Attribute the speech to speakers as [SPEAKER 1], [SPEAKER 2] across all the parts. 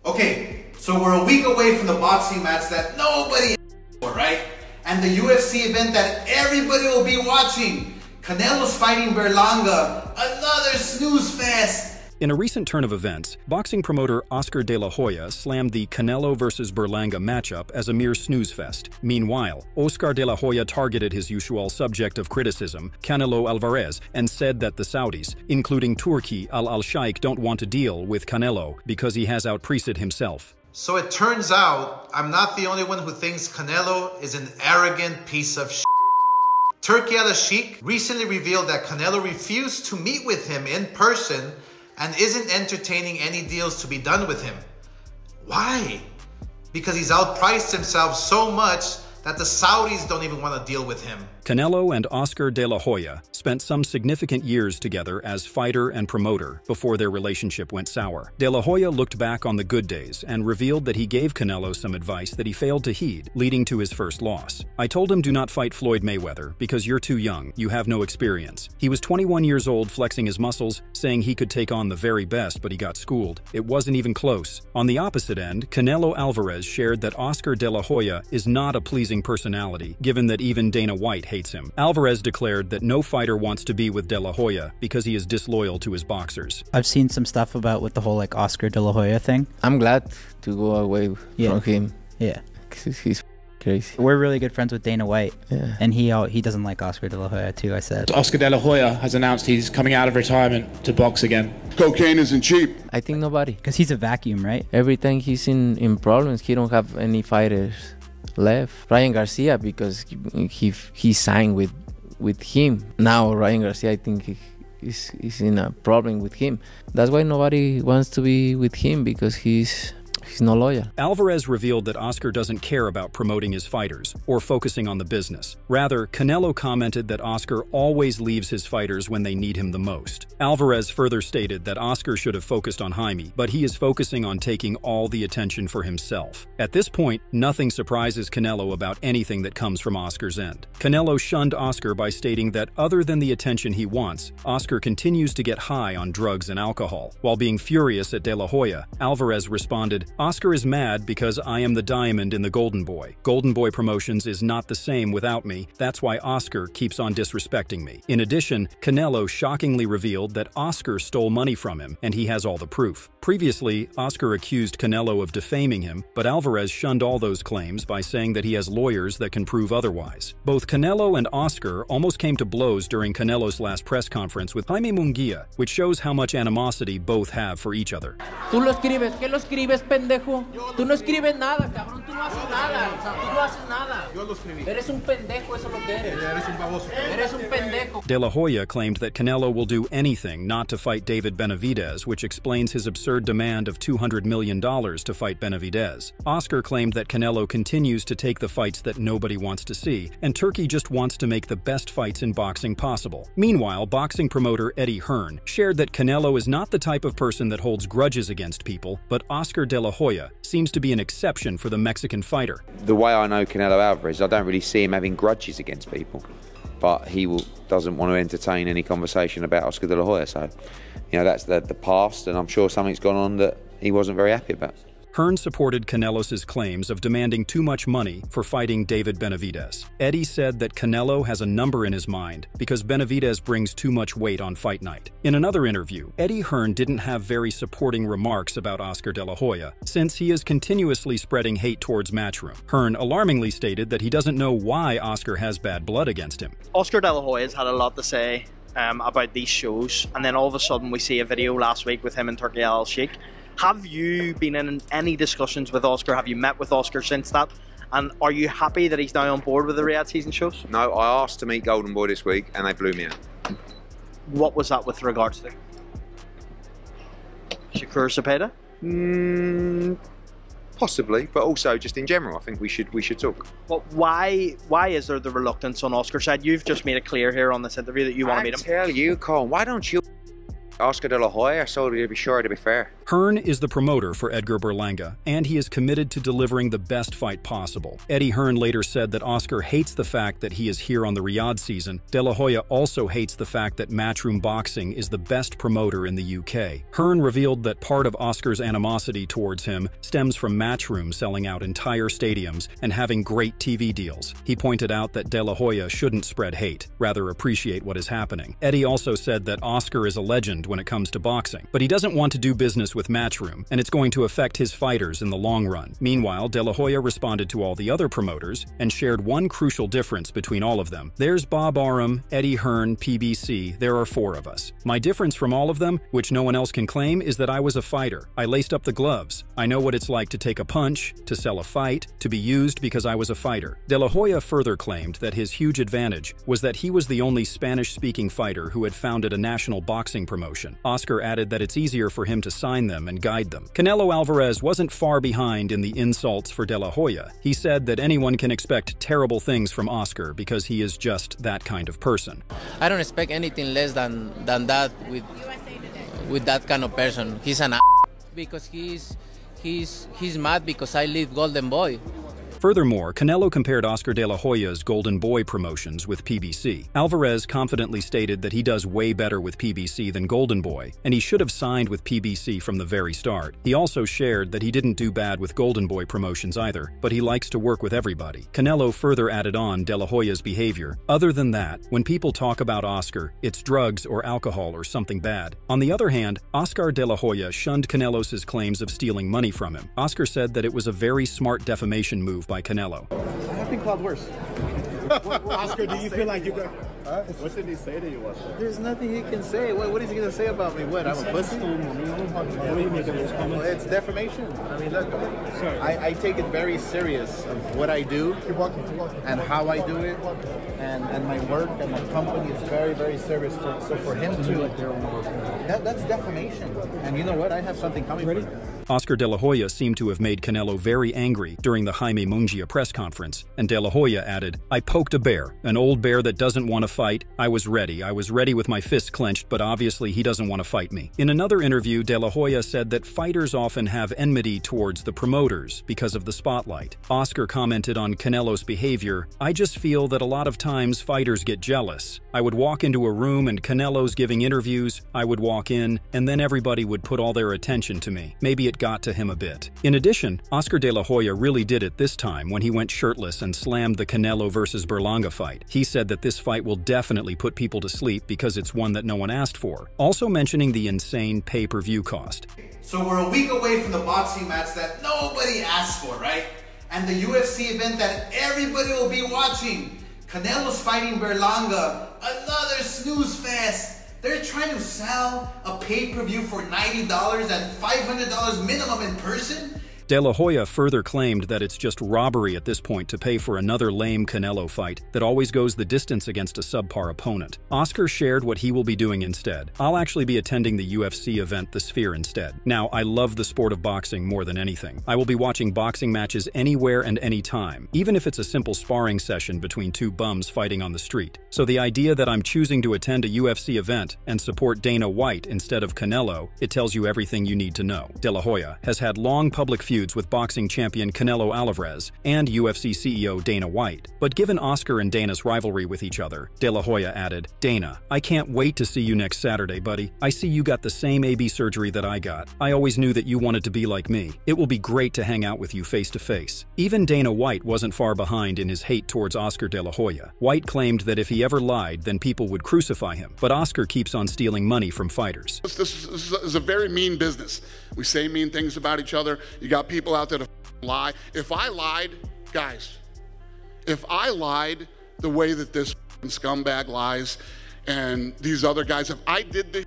[SPEAKER 1] Okay, so we're a week away from the boxing match that nobody for, right? And the UFC event that everybody will be watching. Canelo's fighting Berlanga, another Snoozefest.
[SPEAKER 2] In a recent turn of events, boxing promoter Oscar De La Hoya slammed the Canelo vs. Berlanga matchup as a mere snoozefest. Meanwhile, Oscar De La Hoya targeted his usual subject of criticism, Canelo Alvarez, and said that the Saudis, including Turkey Al Sheikh, don't want to deal with Canelo because he has outpriceed himself.
[SPEAKER 1] So it turns out I'm not the only one who thinks Canelo is an arrogant piece of shit. Turkey Al Sheikh recently revealed that Canelo refused to meet with him in person and isn't entertaining any deals to be done with him. Why? Because he's outpriced himself so much that the Saudis don't even want to deal with him.
[SPEAKER 2] Canelo and Oscar De La Hoya spent some significant years together as fighter and promoter before their relationship went sour. De La Hoya looked back on the good days and revealed that he gave Canelo some advice that he failed to heed, leading to his first loss. "I told him, do not fight Floyd Mayweather because you're too young, you have no experience. He was 21 years old, flexing his muscles, saying he could take on the very best, but he got schooled. It wasn't even close." On the opposite end, Canelo Alvarez shared that Oscar De La Hoya is not a pleasing personality, given that even Dana White hates him. Alvarez declared that no fighter wants to be with De La Hoya because he is disloyal to his boxers.
[SPEAKER 3] I've seen some stuff about with the whole Oscar De La Hoya thing.
[SPEAKER 4] I'm glad to go away from him.
[SPEAKER 3] Yeah.
[SPEAKER 4] He's crazy.
[SPEAKER 3] We're really good friends with Dana White.
[SPEAKER 4] Yeah.
[SPEAKER 3] And he doesn't like Oscar De La Hoya too, I said.
[SPEAKER 5] Oscar De La Hoya has announced he's coming out of retirement to box again.
[SPEAKER 6] Cocaine isn't cheap.
[SPEAKER 4] I think nobody.
[SPEAKER 3] Because he's a vacuum, right?
[SPEAKER 4] Every time he's in problems, he don't have any fighters left. Ryan Garcia, because he signed with him. Now Ryan Garcia, I think is in a problem with him. That's why nobody wants to be with him, because he's not loyal.
[SPEAKER 2] Alvarez revealed that Oscar doesn't care about promoting his fighters or focusing on the business. Rather, Canelo commented that Oscar always leaves his fighters when they need him the most. Alvarez further stated that Oscar should have focused on Jaime, but he is focusing on taking all the attention for himself. At this point, nothing surprises Canelo about anything that comes from Oscar's end. Canelo shunned Oscar by stating that other than the attention he wants, Oscar continues to get high on drugs and alcohol. While being furious at De La Hoya, Alvarez responded, "Oscar is mad because I am the diamond in the Golden Boy. Golden Boy Promotions is not the same without me. That's why Oscar keeps on disrespecting me." In addition, Canelo shockingly revealed that Oscar stole money from him, and he has all the proof. Previously, Oscar accused Canelo of defaming him, but Alvarez shunned all those claims by saying that he has lawyers that can prove otherwise. Both Canelo and Oscar almost came to blows during Canelo's last press conference with Jaime Munguia, which shows how much animosity both have for each other.
[SPEAKER 7] Tú lo escribes, ¿qué lo escribes, pendejo? Tú no escribes nada, cabrón, tú no haces nada, o sea, tú no haces nada. Yo lo escribí. Eres un pendejo, eso es lo que eres. Eres un baboso. Eres un pendejo.
[SPEAKER 2] De La Hoya claimed that Canelo will do anything not to fight David Benavidez, which explains his absurd demand of $200 million to fight Benavidez. Oscar claimed that Canelo continues to take the fights that nobody wants to see, and Turkey just wants to make the best fights in boxing possible. Meanwhile, boxing promoter Eddie Hearn shared that Canelo is not the type of person that holds grudges against people, but Oscar De La Hoya seems to be an exception for the Mexican fighter.
[SPEAKER 8] The way I know Canelo Alvarez, I don't really see him having grudges against people, but he doesn't want to entertain any conversation about Oscar De La Hoya. So, that's the past, and I'm sure something's gone on that he wasn't very happy about.
[SPEAKER 2] Hearn supported Canelo's claims of demanding too much money for fighting David Benavidez. Eddie said that Canelo has a number in his mind because Benavidez brings too much weight on fight night. In another interview, Eddie Hearn didn't have very supporting remarks about Oscar De La Hoya, since he is continuously spreading hate towards Matchroom. Hearn alarmingly stated that he doesn't know why Oscar has bad blood against him.
[SPEAKER 9] Oscar De La Hoya has had a lot to say about these shows, and then all of a sudden we see a video last week with him and Turkey Al Sheikh. Have you been in any discussions with Oscar? Have you met with Oscar since that? And are you happy that he's now on board with the Riyadh season shows?
[SPEAKER 8] No, I asked to meet Golden Boy this week, and they blew me out.
[SPEAKER 9] What was that with regards to? Shakur Zepeda?
[SPEAKER 8] Possibly, but also just in general, I think we should talk.
[SPEAKER 9] But why is there the reluctance on Oscar's side? You've just made it clear here on this interview that you want to meet him.
[SPEAKER 8] I tell you, Colin, why don't you Oscar De La Hoya, so to be sure, to be fair.
[SPEAKER 2] Hearn is the promoter for Edgar Berlanga, and he is committed to delivering the best fight possible. Eddie Hearn later said that Oscar hates the fact that he is here on the Riyadh season. De La Hoya also hates the fact that Matchroom Boxing is the best promoter in the UK. Hearn revealed that part of Oscar's animosity towards him stems from Matchroom selling out entire stadiums and having great TV deals. He pointed out that De La Hoya shouldn't spread hate, rather appreciate what is happening. Eddie also said that Oscar is a legend when it comes to boxing, but he doesn't want to do business with Matchroom, and it's going to affect his fighters in the long run. Meanwhile, De La Hoya responded to all the other promoters and shared one crucial difference between all of them. There's Bob Arum, Eddie Hearn, PBC, there are 4 of us. My difference from all of them, which no one else can claim, is that I was a fighter. I laced up the gloves. I know what it's like to take a punch, to sell a fight, to be used because I was a fighter. De La Hoya further claimed that his huge advantage was that he was the only Spanish-speaking fighter who had founded a national boxing promotion. Oscar added that it's easier for him to sign them and guide them. Canelo Alvarez wasn't far behind in the insults for De La Hoya. He said that anyone can expect terrible things from Oscar because he is just that kind of person.
[SPEAKER 4] I don't expect anything less than that with that kind of person. He's an because he's mad because I leave Golden Boy.
[SPEAKER 2] Furthermore, Canelo compared Oscar De La Hoya's Golden Boy promotions with PBC. Alvarez confidently stated that he does way better with PBC than Golden Boy, and he should have signed with PBC from the very start. He also shared that he didn't do bad with Golden Boy promotions either, but he likes to work with everybody. Canelo further added on De La Hoya's behavior. Other than that, when people talk about Oscar, it's drugs or alcohol or something bad. On the other hand, Oscar De La Hoya shunned Canelo's claims of stealing money from him. Oscar said that it was a very smart defamation move by Canelo.
[SPEAKER 6] I've been called worse.
[SPEAKER 5] Oscar, do you feel like you got...
[SPEAKER 6] What did he say to you?
[SPEAKER 5] There's nothing he can say. What is he going to say about me? What, I'm a pussy? What do you make of those comments?
[SPEAKER 6] Well, it's defamation. I mean, look, I take it very serious of what I do and how I do it, and my work and my company is very, very serious. So for him to... That's defamation. And you know what? I have something coming for him.
[SPEAKER 2] Oscar De La Hoya seemed to have made Canelo very angry during the Jaime Munguia press conference, and De La Hoya added, "I poked a bear, an old bear that doesn't want to fight. I was ready with my fists clenched, but obviously he doesn't want to fight me." In another interview, De La Hoya said that fighters often have enmity towards the promoters because of the spotlight. Oscar commented on Canelo's behavior, "I just feel that a lot of times fighters get jealous. I would walk into a room and Canelo's giving interviews, I would walk in, and then everybody would put all their attention to me. Maybe it got to him a bit." In addition, Oscar De La Hoya really did it this time when he went shirtless and slammed the Canelo versus Berlanga fight. He said that this fight will definitely put people to sleep because it's one that no one asked for, also mentioning the insane pay-per-view cost.
[SPEAKER 1] So we're a week away from the boxing match that nobody asked for, right? And the UFC event that everybody will be watching. Canelo's fighting Berlanga, another Snoozefest. They're trying to sell a pay-per-view for $90 and $500 minimum in person?
[SPEAKER 2] De La Hoya further claimed that it's just robbery at this point to pay for another lame Canelo fight that always goes the distance against a subpar opponent. Oscar shared what he will be doing instead. "I'll actually be attending the UFC event The Sphere instead. Now, I love the sport of boxing more than anything. I will be watching boxing matches anywhere and anytime, even if it's a simple sparring session between 2 bums fighting on the street. So the idea that I'm choosing to attend a UFC event and support Dana White instead of Canelo, it tells you everything you need to know." De La Hoya has had long public feuds with boxing champion Canelo Alvarez and UFC CEO Dana White. But given Oscar and Dana's rivalry with each other, De La Hoya added, "Dana, I can't wait to see you next Saturday, buddy. I see you got the same AB surgery that I got. I always knew that you wanted to be like me. It will be great to hang out with you face to face." Even Dana White wasn't far behind in his hate towards Oscar De La Hoya. White claimed that if he ever lied, then people would crucify him. But Oscar keeps on stealing money from fighters.
[SPEAKER 10] This is a very mean business. We say mean things about each other. You got people out there to lie. If I lied, guys, if I lied the way that this scumbag lies and these other guys, if I did this,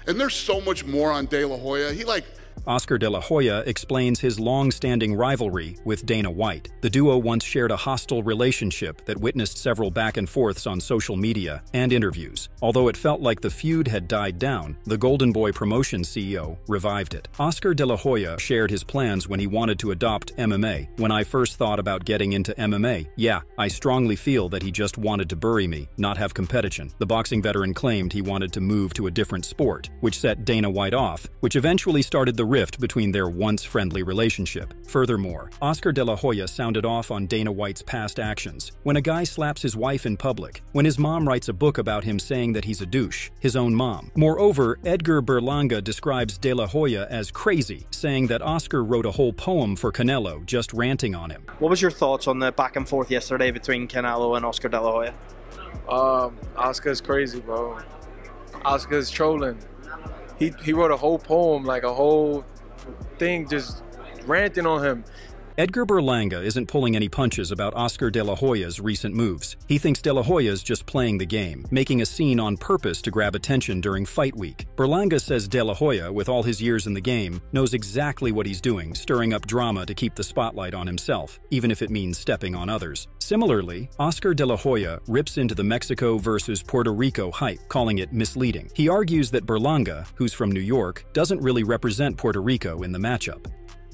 [SPEAKER 10] and there's so much more on De La Hoya, he like
[SPEAKER 2] Oscar de la Hoya explains his long-standing rivalry with Dana White. The duo once shared a hostile relationship that witnessed several back-and-forths on social media and interviews. Although it felt like the feud had died down, the Golden Boy Promotions CEO revived it. Oscar de la Hoya shared his plans when he wanted to adopt MMA. When I first thought about getting into MMA, yeah, I strongly feel that he just wanted to bury me, not have competition. The boxing veteran claimed he wanted to move to a different sport, which set Dana White off, which eventually started the rift between their once friendly relationship. Furthermore, Oscar de la Hoya sounded off on Dana White's past actions. When a guy slaps his wife in public, when his mom writes a book about him saying that he's a douche, his own mom. Moreover, Edgar Berlanga describes de la Hoya as crazy, saying that Oscar wrote a whole poem for Canelo just ranting on him.
[SPEAKER 9] What was your thoughts on the back and forth yesterday between Canelo and Oscar de la Hoya?
[SPEAKER 11] Oscar's crazy, bro. Oscar's trolling. He wrote a whole poem, like a whole thing, just ranting on him.
[SPEAKER 2] Edgar Berlanga isn't pulling any punches about Oscar de la Hoya's recent moves. He thinks de la Hoya's just playing the game, making a scene on purpose to grab attention during fight week. Berlanga says de la Hoya, with all his years in the game, knows exactly what he's doing, stirring up drama to keep the spotlight on himself, even if it means stepping on others. Similarly, Oscar de la Hoya rips into the Mexico versus Puerto Rico hype, calling it misleading. He argues that Berlanga, who's from New York, doesn't really represent Puerto Rico in the matchup.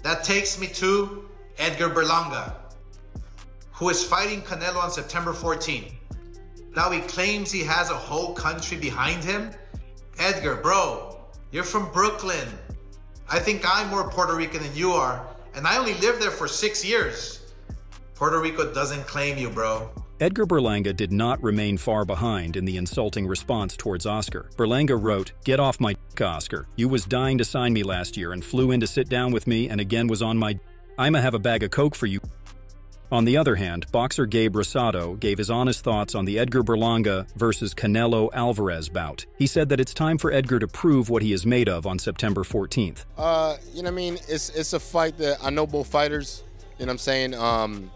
[SPEAKER 1] That takes me to Edgar Berlanga, who is fighting Canelo on September 14th. Now he claims he has a whole country behind him. Edgar, bro, you're from Brooklyn. I think I'm more Puerto Rican than you are, and I only lived there for 6 years. Puerto Rico doesn't claim you, bro.
[SPEAKER 2] Edgar Berlanga did not remain far behind in the insulting response towards Oscar. Berlanga wrote, "Get off my dick, Oscar. You was dying to sign me last year and flew in to sit down with me and again was on my dick. I'ma have a bag of coke for you." On the other hand, boxer Gabe Rosado gave his honest thoughts on the Edgar Berlanga versus Canelo Alvarez bout. He said that it's time for Edgar to prove what he is made of on September 14th.
[SPEAKER 12] You know what I mean? It's a fight that I know both fighters, you know what I'm saying?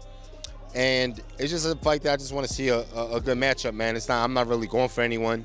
[SPEAKER 12] And it's just a fight that I just want to see a good matchup, man. I'm not really going for anyone.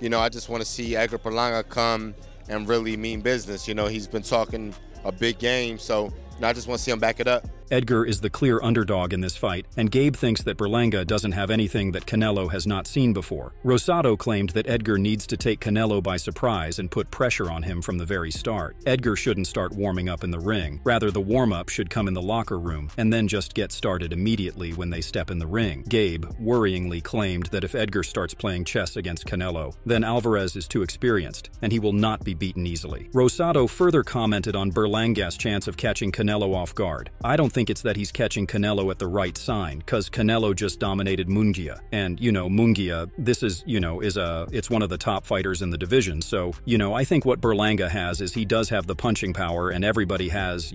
[SPEAKER 12] You know, I just want to see Edgar Berlanga come and really mean business. You know, he's been talking a big game, so I just want to see him back it up.
[SPEAKER 2] Edgar is the clear underdog in this fight, and Gabe thinks that Berlanga doesn't have anything that Canelo has not seen before. Rosado claimed that Edgar needs to take Canelo by surprise and put pressure on him from the very start. Edgar shouldn't start warming up in the ring. Rather, the warm-up should come in the locker room, and then just get started immediately when they step in the ring. Gabe worryingly claimed that if Edgar starts playing chess against Canelo, then Alvarez is too experienced, and he will not be beaten easily. Rosado further commented on Berlanga's chance of catching Canelo off guard. "I don't think it's that he's catching Canelo at the right sign, cause Canelo just dominated Munguia. And, you know, Munguia, this is, you know, it's one of the top fighters in the division. So, you know, I think what Berlanga has is he does have the punching power, and everybody has,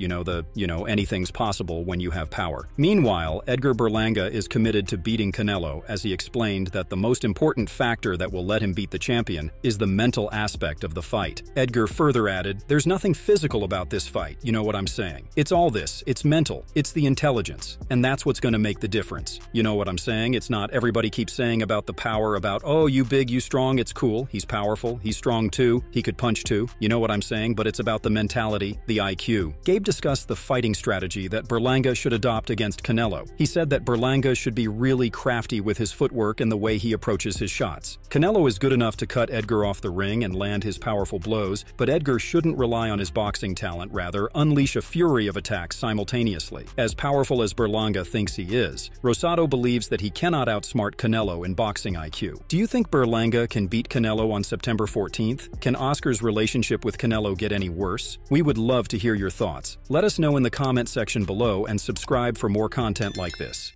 [SPEAKER 2] anything's possible when you have power." Meanwhile, Edgar Berlanga is committed to beating Canelo, as he explained that the most important factor that will let him beat the champion is the mental aspect of the fight. Edgar further added, "There's nothing physical about this fight, you know what I'm saying? It's all this, it's mental, it's the intelligence, and that's what's going to make the difference. You know what I'm saying? It's not everybody keeps saying about the power, about, oh, you big, you strong, it's cool, he's powerful, he's strong too, he could punch too, you know what I'm saying? But it's about the mentality, the IQ." Gabe discussed the fighting strategy that Berlanga should adopt against Canelo. He said that Berlanga should be really crafty with his footwork and the way he approaches his shots. Canelo is good enough to cut Edgar off the ring and land his powerful blows, but Edgar shouldn't rely on his boxing talent, rather unleash a fury of attacks simultaneously. As powerful as Berlanga thinks he is, Rosado believes that he cannot outsmart Canelo in boxing IQ. Do you think Berlanga can beat Canelo on September 14th? Can Oscar's relationship with Canelo get any worse? We would love to hear your thoughts. Let us know in the comment section below and subscribe for more content like this.